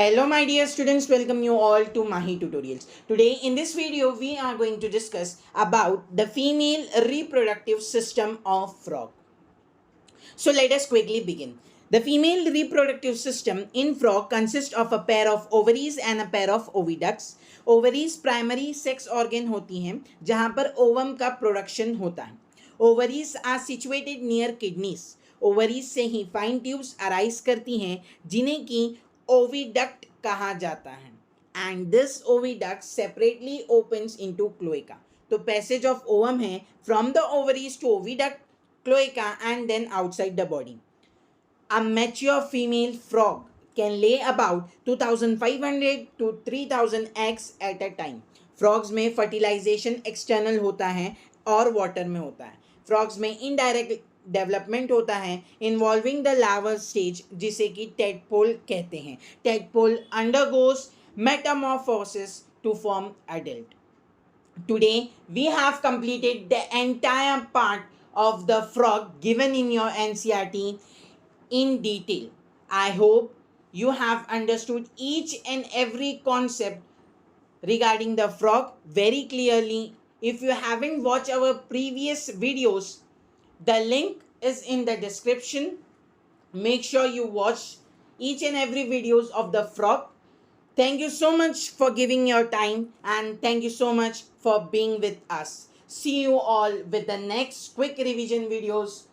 Hello my dear students, welcome you all to Mahi tutorials. Today in this video we are going to discuss about the female reproductive system of frog. So let us quickly begin. The female reproductive system in frog consists of a pair of ovaries and a pair of oviducts. Ovaries primary sex organ होती हैं जहाँ पर ovum का production होता है. Ovaries are situated near kidneys. Ovaries से ही fine tubes arise करती हैं जिन्हें की ओविडक्ट कहा जाता है. And this oviduct separately opens into cloaca. तो पैसेज ऑफ ओवम है from the ovaries to oviduct, cloaca and then outside the body. A mature female frog can lay about 2500 to 3000 eggs at a time. Frogs में fertilization external होता है और water में होता है. Frogs में indirect development होता है इन्वॉल्विंग द लार्वल स्टेज जिसे कि टेडपोल कहते हैं. Tadpole undergoes metamorphosis to form adult. Today we have completed the entire part of the frog given in your NCERT in detail. I hope you have understood each and every concept regarding the frog very clearly. If you haven't watched our previous videos, the link is in the description. Make sure you watch each and every videos of the frog. Thank you so much for giving your time and thank you so much for being with us. See you all with the next quick revision videos.